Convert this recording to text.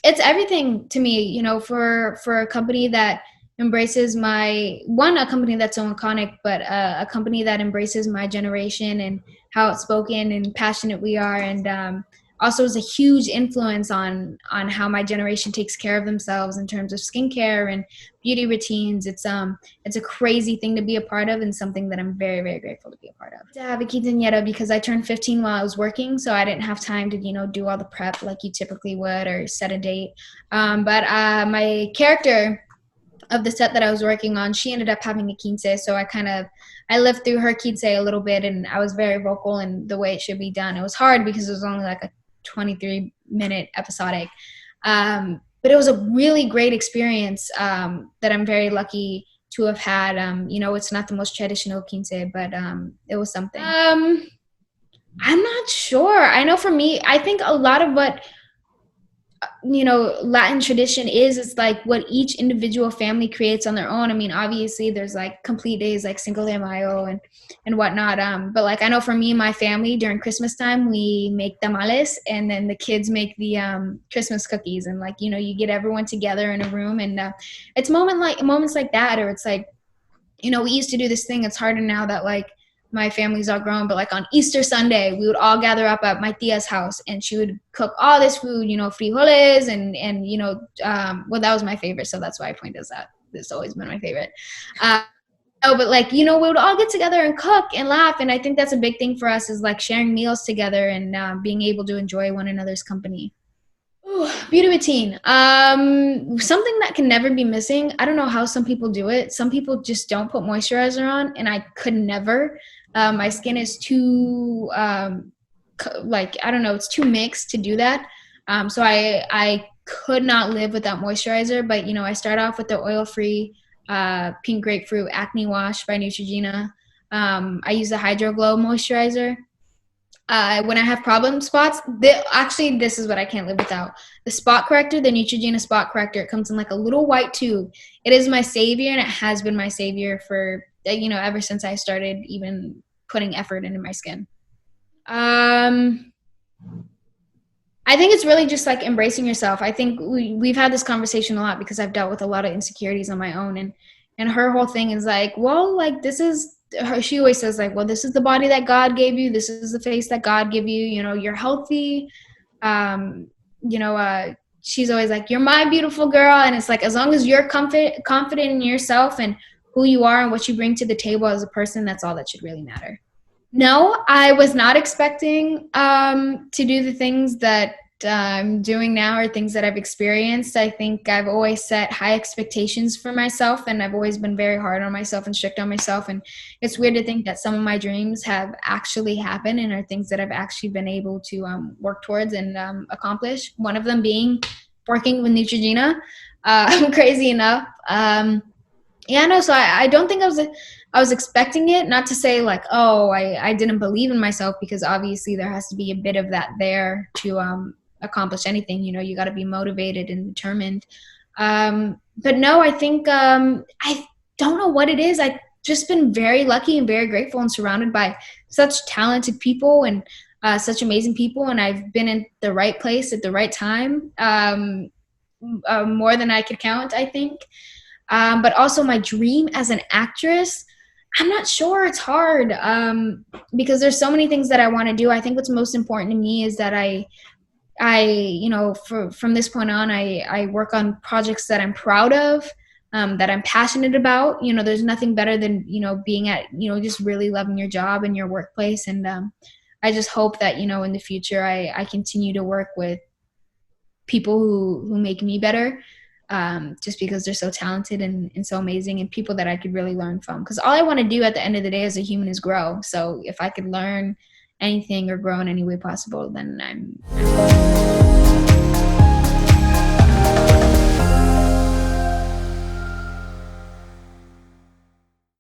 It's everything to me, for a company that embraces a company that's so iconic, but a company that embraces my generation and how outspoken and passionate we are, and also is a huge influence on how my generation takes care of themselves in terms of skincare and beauty routines. It's a crazy thing to be a part of, and something that I'm very, very grateful to be a part of. To have a quinceañera because I turned 15 while I was working, so I didn't have time to do all the prep like you typically would or set a date. But my character of the set that I was working on, she ended up having a quince, so I lived through her quince a little bit, and I was very vocal in the way it should be done. It was hard because it was only like a 23-minute episodic, but it was a really great experience that I'm very lucky to have had. It's not the most traditional quince, but it was something. I'm not sure. I know for me, I think a lot of what Latin tradition is like what each individual family creates on their own. I mean, obviously there's like complete days like Cinco de Mayo and whatnot. But like I know for me and my family during Christmas time, we make tamales, and then the kids make the Christmas cookies, and like, you get everyone together in a room, and it's moments like that, or it's like, we used to do this thing. It's harder now that like my family's all grown, but like on Easter Sunday, we would all gather up at my tia's house, and she would cook all this food, frijoles and well, that was my favorite, so that's why I point this out. It's always been my favorite. But like, we would all get together and cook and laugh, and I think that's a big thing for us, is like sharing meals together and being able to enjoy one another's company. Ooh, beauty routine. Something that can never be missing. I don't know how some people do it. Some people just don't put moisturizer on, and I could never. My skin is too, I don't know, it's too mixed to do that. So I could not live without moisturizer. But I start off with the oil-free pink grapefruit acne wash by Neutrogena. I use the Hydro Glow moisturizer. When I have problem spots, this is what I can't live without. The spot corrector, the Neutrogena spot corrector. It comes in like a little white tube. It is my savior, and it has been my savior for, ever since I started even putting effort into my skin. I think it's really just like embracing yourself. I think we've had this conversation a lot because I've dealt with a lot of insecurities on my own, and her whole thing is like, well, like this is her. She always says like, well, this is the body that God gave you. This is the face that God gave you. You're healthy. She's always like, you're my beautiful girl. And it's like, as long as you're confident in yourself and who you are and what you bring to the table as a person, that's all that should really matter. No, I was not expecting to do the things that I'm doing now, or things that I've experienced. I think I've always set high expectations for myself, and I've always been very hard on myself and strict on myself. And it's weird to think that some of my dreams have actually happened and are things that I've actually been able to work towards and accomplish. One of them being working with Neutrogena, crazy enough. So I don't think I was expecting it. Not to say like, oh, I didn't believe in myself, because obviously there has to be a bit of that there to accomplish anything. You got to be motivated and determined. But no, I think I don't know what it is. I've just been very lucky and very grateful and surrounded by such talented people and such amazing people. And I've been in the right place at the right time, more than I could count, I think. But also my dream as an actress, I'm not sure. It's hard because there's so many things that I want to do. I think what's most important to me is that from this point on, I work on projects that I'm proud of, that I'm passionate about. There's nothing better than, being at, just really loving your job and your workplace. And I just hope that, in the future, I continue to work with people who make me better. Just because they're so talented and so amazing, and people that I could really learn from. Because all I want to do at the end of the day as a human is grow. So if I could learn anything or grow in any way possible, then I'm